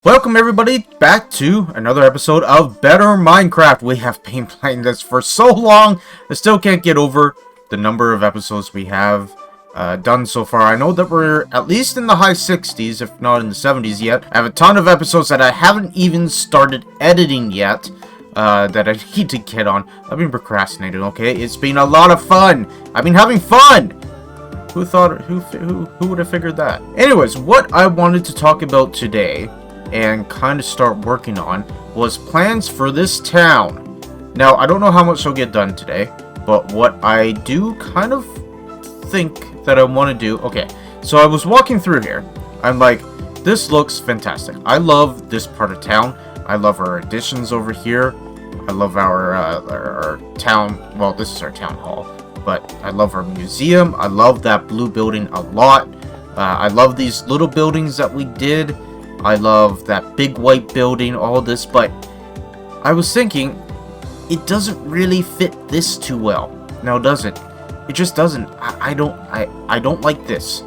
Welcome everybody back to another episode of Better Minecraft. We have been playing this for so long, I still can't get over the number of episodes we have done so far. I know that we're at least in the high 60s, if not in the 70s yet. I have a ton of episodes that I haven't even started editing yet, that I need to get on. I've been procrastinating, okay? It's been a lot of fun. I've been having fun. Who would have figured that? Anyways, what I wanted to talk about today and kind of start working on was plans for this town. Now, I don't know how much I'll get done today, but what I do kind of think that I want to do... Okay, so I was walking through here. I'm like, this looks fantastic. I love this part of town. I love our additions over here. I love our town... Well, this is our town hall, but I love our museum. I love that blue building a lot. I love these little buildings that we did. I love that big white building, all this, but I was thinking, it doesn't really fit this too well. Now, does it? It just doesn't. I don't like this.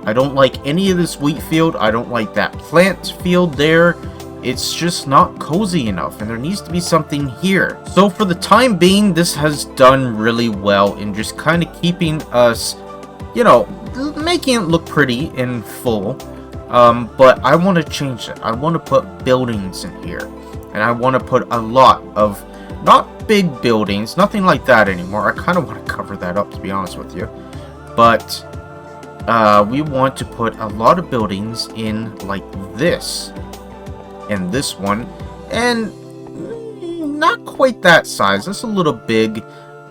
I don't like any of this wheat field. I don't like that plant field there. It's just not cozy enough, and there needs to be something here. So for the time being, this has done really well in just kind of keeping us, you know, making it look pretty and full. But I want to change it. I want to put buildings in here. And I want to put a lot of, not big buildings, nothing like that anymore. I kind of want to cover that up, to be honest with you. But, we want to put a lot of buildings in like this. And this one. And not quite that size. That's a little big.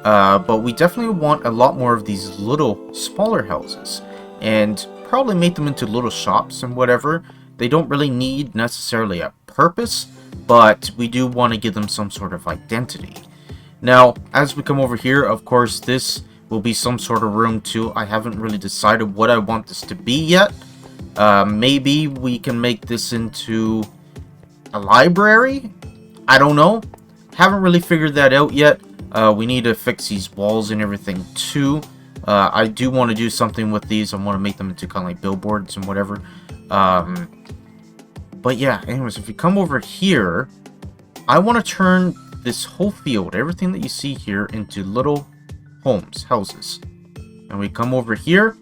But we definitely want a lot more of these little, smaller houses. And probably make them into little shops and whatever. They don't really need necessarily a purpose, but we do want to give them some sort of identity. Now, as we come over here, of course, this will be some sort of room too. I haven't really decided what I want this to be yet. Maybe we can make this into a library? I don't know. Haven't really figured that out yet. We need to fix these walls and everything too. I do want to do something with these. I want to make them into kind of like billboards and whatever. But yeah, anyways, if you come over here, I want to turn this whole field, everything that you see here, into little homes, houses. And we come over here.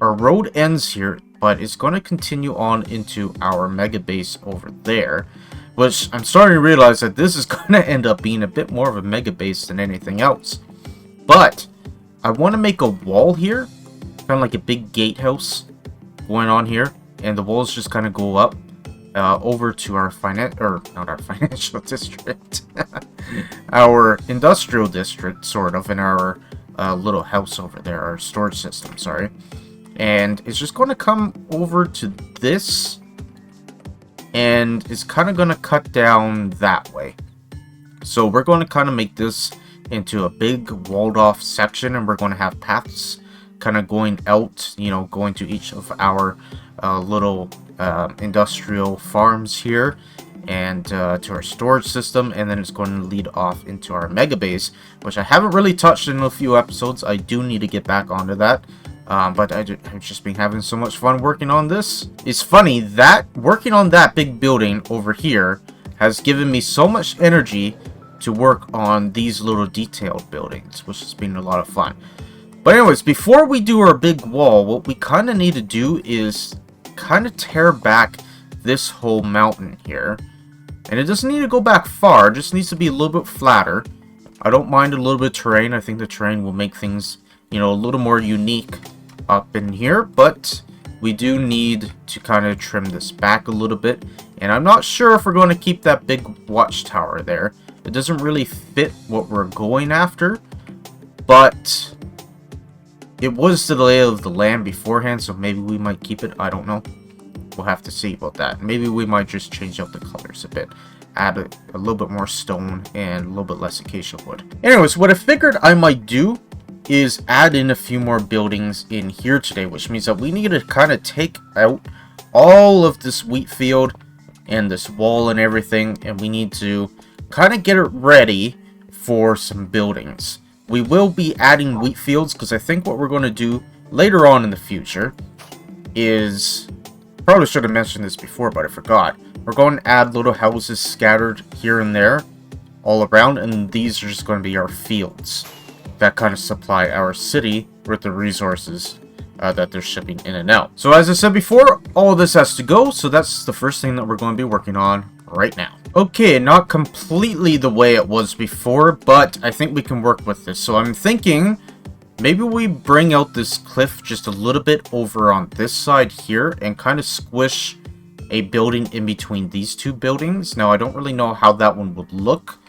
Our road ends here, but it's going to continue on into our mega base over there. Which I'm starting to realize that this is going to end up being a bit more of a mega base than anything else. But I want to make a wall here, kind of like a big gatehouse going on here, and the walls just kind of go up over to our not our financial district, our industrial district, sort of, in our little house over there, our storage system, sorry. And it's just going to come over to this, and it's kind of going to cut down that way. So we're going to kind of make this into a big walled off section, and we're going to have paths kind of going out, you know, going to each of our little industrial farms here, and to our storage system, and then it's going to lead off into our mega base, which I haven't really touched in a few episodes. I do need to get back onto that, but I've just been having so much fun working on this. It's funny that working on that big building over here has given me so much energy to work on these little detailed buildings, which has been a lot of fun. But anyways, before we do our big wall, what we kind of need to do is kind of tear back this whole mountain here. And it doesn't need to go back far, it just needs to be a little bit flatter. I don't mind a little bit of terrain. I think the terrain will make things, you know, a little more unique up in here, but we do need to kind of trim this back a little bit. And I'm not sure if we're going to keep that big watchtower there. It doesn't really fit what we're going after, but it was the lay of the land beforehand, so maybe we might keep it. I don't know. We'll have to see about that. Maybe we might just change up the colors a bit. Add a little bit more stone and a little bit less acacia wood. Anyways, what I figured I might do is add in a few more buildings in here today, which means that we need to kind of take out all of this wheat field and this wall and everything, and we need to kind of get it ready for some buildings. We will be adding wheat fields, because I think what we're going to do later on in the future is probably should have mentioned this before, but I forgot. We're going to add little houses scattered here and there all around, and these are just going to be our fields that kind of supply our city with the resources that they're shipping in and out. So as I said before, all of this has to go, so that's the first thing that we're going to be working on right now. Okay, not completely the way it was before, but I think we can work with this. So I'm thinking maybe we bring out this cliff just a little bit over on this side here and kind of squish a building in between these two buildings. Now, I don't really know how that one would look,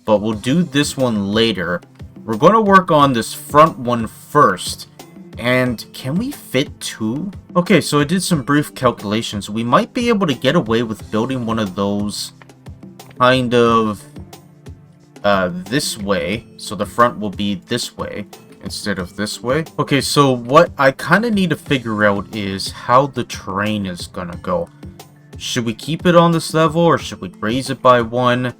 but we'll do this one later. We're going to work on this front one first. And can we fit two? Okay, so I did some brief calculations. We might be able to get away with building one of those kind of this way. So the front will be this way instead of this way. Okay, so what I kind of need to figure out is how the terrain is gonna go. Should we keep it on this level or should we raise it by one?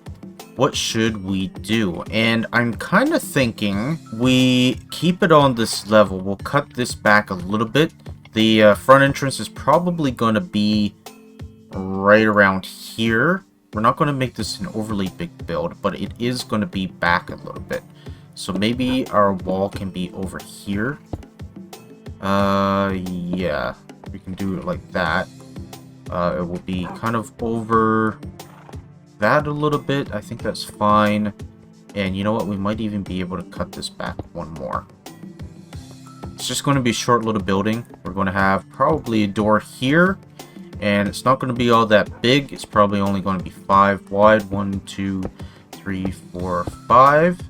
What should we do? And I'm kind of thinking we keep it on this level. We'll cut this back a little bit. The front entrance is probably going to be right around here. We're not going to make this an overly big build, but it is going to be back a little bit. So maybe our wall can be over here. Yeah, we can do it like that. It will be kind of over that a little bit. I think that's fine. And you know what? We might even be able to cut this back one more. It's just going to be a short little building. We're going to have probably a door here. And it's not going to be all that big. It's probably only going to be 5 wide. 1, 2, 3, 4, 5.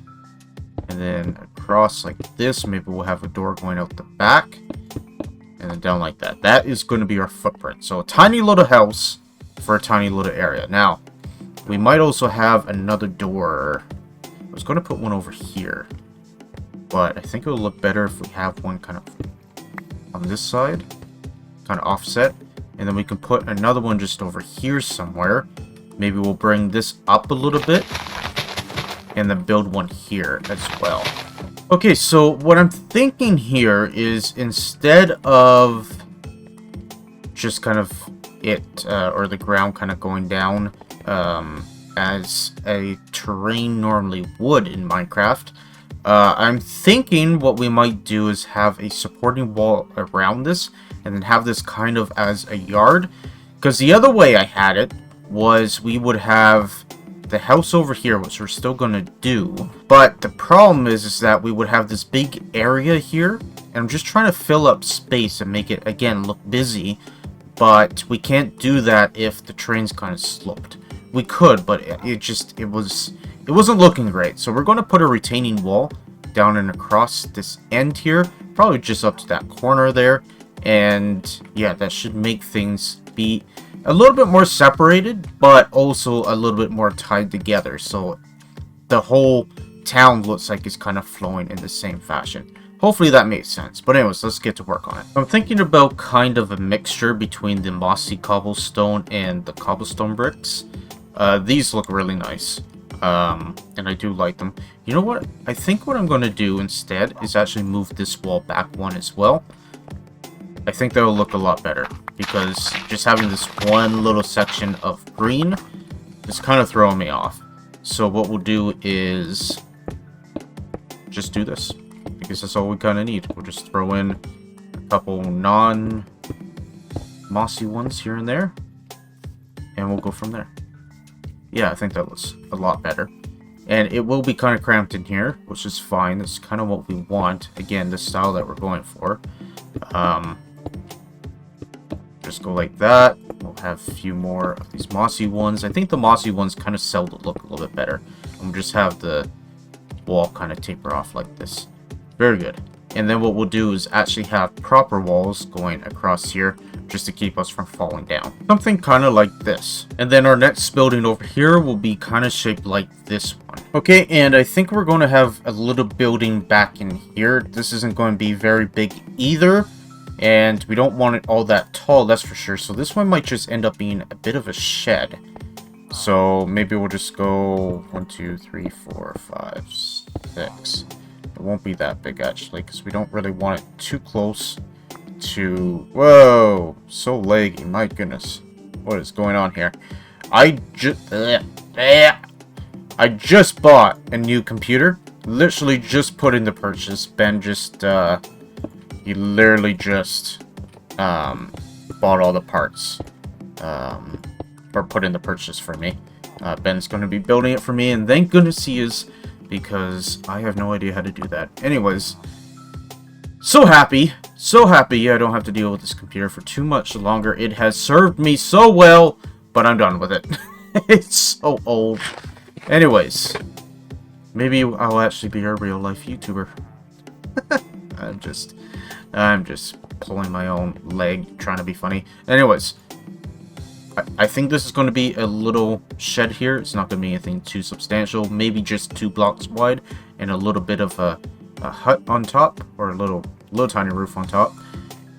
And then across like this. Maybe we'll have a door going out the back. And then down like that. That is going to be our footprint. So a tiny little house for a tiny little area. Now, we might also have another door. I was going to put one over here, but I think it will look better if we have one kind of on this side, kind of offset, and then we can put another one just over here somewhere. Maybe we'll bring this up a little bit, and then build one here as well. Okay, so what I'm thinking here is instead of just kind of it, or the ground kind of going down, as a terrain normally would in Minecraft, I'm thinking what we might do is have a supporting wall around this and then have this kind of as a yard, because the other way I had it was we would have the house over here, which we're still going to do, but the problem is that we would have this big area here, and I'm just trying to fill up space and make it again look busy, but we can't do that if the terrain's kind of sloped. We could, but it wasn't looking great. So we're going to put a retaining wall down and across this end here, probably just up to that corner there. And yeah, that should make things be a little bit more separated, but also a little bit more tied together. So the whole town looks like it's kind of flowing in the same fashion. Hopefully that makes sense. But anyways, let's get to work on it. I'm thinking about kind of a mixture between the mossy cobblestone and the cobblestone bricks. These look really nice, and I do like them. You know what? I think what I'm going to do instead is actually move this wall back one as well. I think that will look a lot better, because just having this one little section of green is kind of throwing me off. So what we'll do is just do this, because that's all we kind of need. We'll just throw in a couple non-mossy ones here and there, and we'll go from there. Yeah, I think that looks a lot better. And it will be kind of cramped in here, which is fine. That's kind of what we want. Again, the style that we're going for. Just go like that. We'll have a few more of these mossy ones. I think the mossy ones kind of sell the look a little bit better. And we'll just have the wall kind of taper off like this. Very good. And then what we'll do is actually have proper walls going across here, just to keep us from falling down. Something kind of like this. And then our next building over here will be kind of shaped like this one. Okay, and I think we're going to have a little building back in here. This isn't going to be very big either, and we don't want it all that tall, that's for sure. So this one might just end up being a bit of a shed. So maybe we'll just go 1, 2, 3, 4, 5, 6. It won't be that big actually, because we don't really want it too close to... Whoa, so laggy, my goodness. What is going on here? I just bought a new computer. Literally just put in the purchase. Ben just, he literally just, bought all the parts, or put in the purchase for me. Ben's going to be building it for me, and thank goodness he is, because I have no idea how to do that. Anyways, so happy I don't have to deal with this computer for too much longer. It has served me so well, but I'm done with it. It's so old. Anyways, maybe I'll actually be a real life YouTuber. I'm just pulling my own leg, trying to be funny. Anyways, I think this is going to be a little shed here. It's not going to be anything too substantial. Maybe just 2 blocks wide and a little bit of a hut on top, or a little tiny roof on top.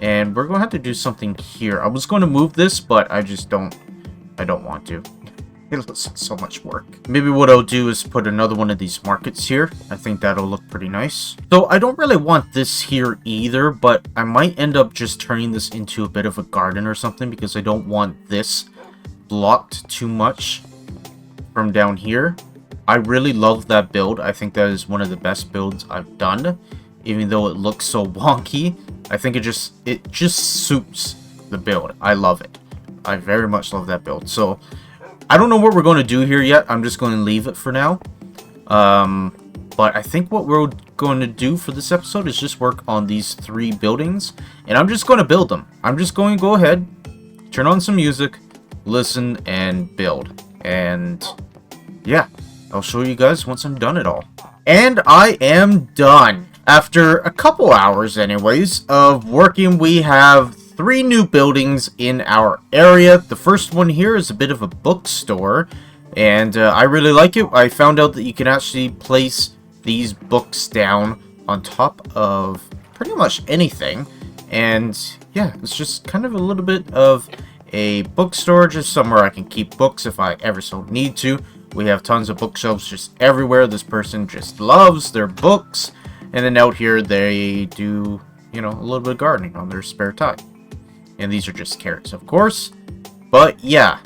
And we're going to have to do something here. I was going to move this, but I don't want to. It looks like so much work. Maybe what I'll do is put another one of these markets here. I think that'll look pretty nice. So I don't really want this here either, but I might end up just turning this into a bit of a garden or something, because I don't want this blocked too much from down here. I really love that build. I think that is one of the best builds I've done, even though it looks so wonky. I think it just suits the build. I love it. I very much love that build. So I don't know what we're going to do here yet. I'm just going to leave it for now. But I think what we're going to do for this episode is just work on these 3 buildings, and I'm just going to build them. I'm just going to go ahead, turn on some music, listen, and build. And yeah, I'll show you guys once I'm done it all. And I am done. After a couple hours anyways of working, we have 3 new buildings in our area. The first one here is a bit of a bookstore, and I really like it. I found out that you can actually place these books down on top of pretty much anything, and yeah, it's just kind of a little bit of a bookstore, just somewhere I can keep books if I ever so need to. We have tons of bookshelves just everywhere. This person just loves their books, and then out here they do, you know, a little bit of gardening on their spare time. And these are just carrots, of course. But yeah.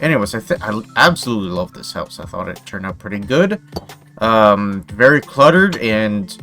Anyways, I absolutely love this house. I thought it turned out pretty good. Very cluttered, and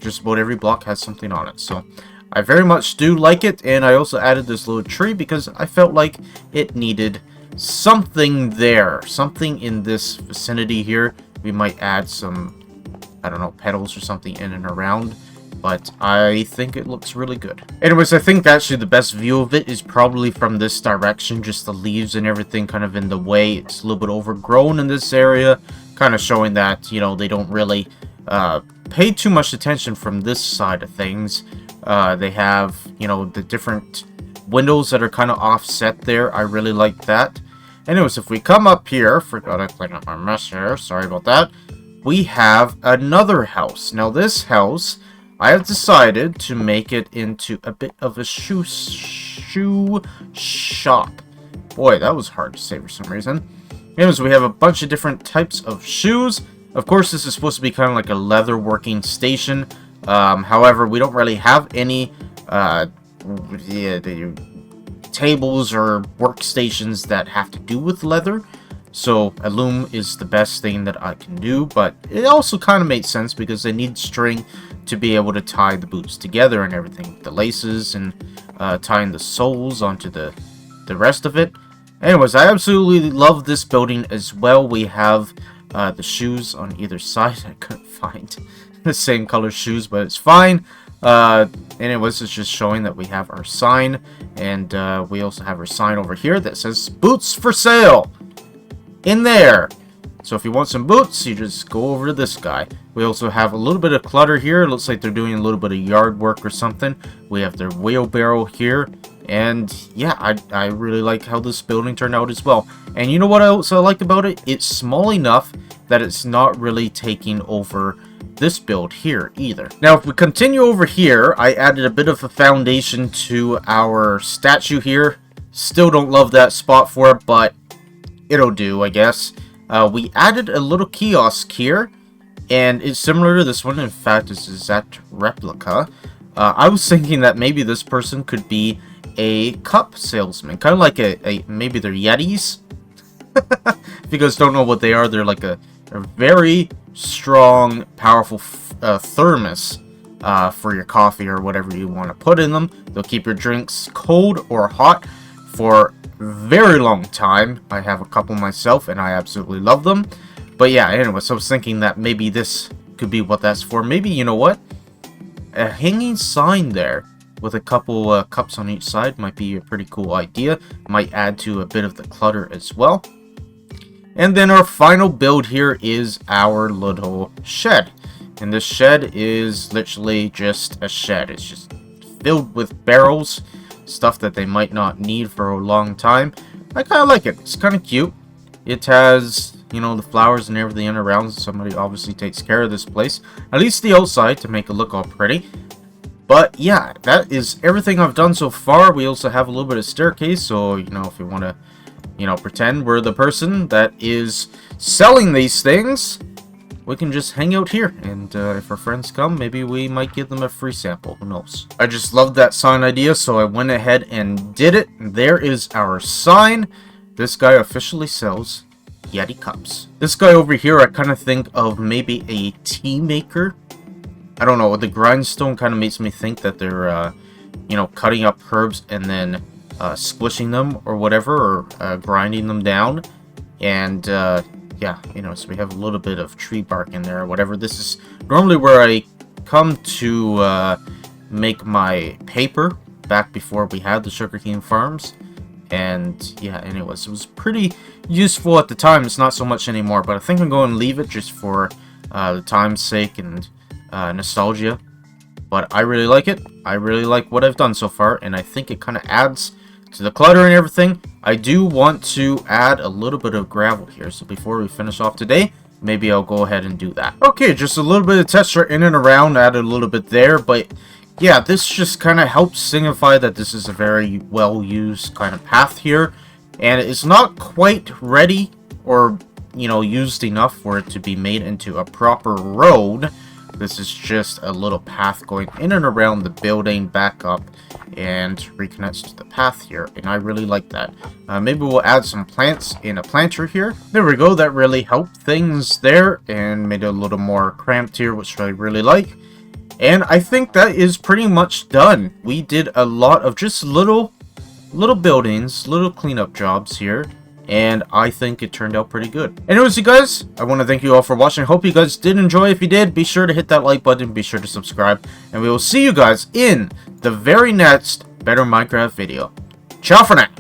just about every block has something on it. So I very much do like it. And I also added this little tree because I felt like it needed something there. Something in this vicinity here. We might add some, I don't know, petals or something in and around. But I think it looks really good. Anyways, I think actually the best view of it is probably from this direction. Just the leaves and everything kind of in the way. It's a little bit overgrown in this area. Kind of showing that, you know, they don't really pay too much attention from this side of things. They have, you know, the different windows that are kind of offset there. I really like that. Anyways, if we come up here, forgot to clean up my mess here. Sorry about that. We have another house. Now this house, I have decided to make it into a bit of a shoe shop. Boy, that was hard to say for some reason. Anyways, we have a bunch of different types of shoes. Of course, this is supposed to be kind of like a leather working station. However, we don't really have any tables or workstations that have to do with leather. So a loom is the best thing that I can do, but it also kind of makes sense because they need string to be able to tie the boots together and everything. The laces and tying the soles onto the rest of it. Anyways, I absolutely love this building as well. We have the shoes on either side. I couldn't find the same color shoes, but it's fine. Anyways, it's just showing that we have our sign, and we also have our sign over here that says boots for sale in there. So if you want some boots, you just go over to this guy. We also have a little bit of clutter here. It looks like they're doing a little bit of yard work or something. We have their wheelbarrow here. And yeah, I really like how this building turned out as well. And you know what I also like about it? It's small enough that it's not really taking over this build here either. Now, if we continue over here, I added a bit of a foundation to our statue here. Still don't love that spot for it, but it'll do, I guess. We added a little kiosk here, and it's similar to this one. In fact, it's an exact replica. I was thinking that maybe this person could be a cup salesman, kind of like maybe they're Yetis. If you guys don't know what they are, they're like a very strong, powerful thermos for your coffee or whatever you want to put in them. They'll keep your drinks cold or hot for a very long time. I have a couple myself, and I absolutely love them. But yeah, anyway, so I was thinking that maybe this could be what that's for. Maybe, you know what? A hanging sign there with a couple cups on each side might be a pretty cool idea. Might add to a bit of the clutter as well. And then our final build here is our little shed. And this shed is literally just a shed. It's just filled with barrels, stuff that they might not need for a long time. I kind of like it. It's kind of cute. It has, you know, the flowers and everything around. Somebody obviously takes care of this place. At least the outside to make it look all pretty. But yeah, that is everything I've done so far. We also have a little bit of staircase. So, you know, if you want to, you know, pretend we're the person that is selling these things, we can just hang out here. And if our friends come, maybe we might give them a free sample. Who knows? I just loved that sign idea, so I went ahead and did it. There is our sign. This guy officially sells Yeti cups. This guy over here, I kind of think of maybe a tea maker. I don't know, the grindstone kind of makes me think that they're, you know, cutting up herbs and then squishing them or whatever, or grinding them down. And yeah, you know, so we have a little bit of tree bark in there or whatever. This is normally where I come to make my paper back before we had the sugarcane farms. And yeah, anyways, it was pretty useful at the time. It's not so much anymore, but I think I'm going to leave it just for the time's sake and nostalgia. But I really like it. I really like what I've done so far, and I think it kind of adds to the clutter and everything. I do want to add a little bit of gravel here, so before we finish off today, maybe I'll go ahead and do that. Okay, just a little bit of texture in and around, added a little bit there, but yeah, this just kind of helps signify that this is a very well-used kind of path here, and it's not quite ready or, you know, used enough for it to be made into a proper road. This is just a little path going in and around the building, back up, and reconnects to the path here, and I really like that. Maybe we'll add some plants in a planter here. There we go, that really helped things there, and made it a little more cramped here, which I really like. And I think that is pretty much done. We did a lot of just little buildings, little cleanup jobs here, and I think it turned out pretty good. Anyways, you guys, I want to thank you all for watching. I hope you guys did enjoy. If you did, be sure to hit that like button, be sure to subscribe, and we will see you guys in the very next Better Minecraft video. Ciao for now!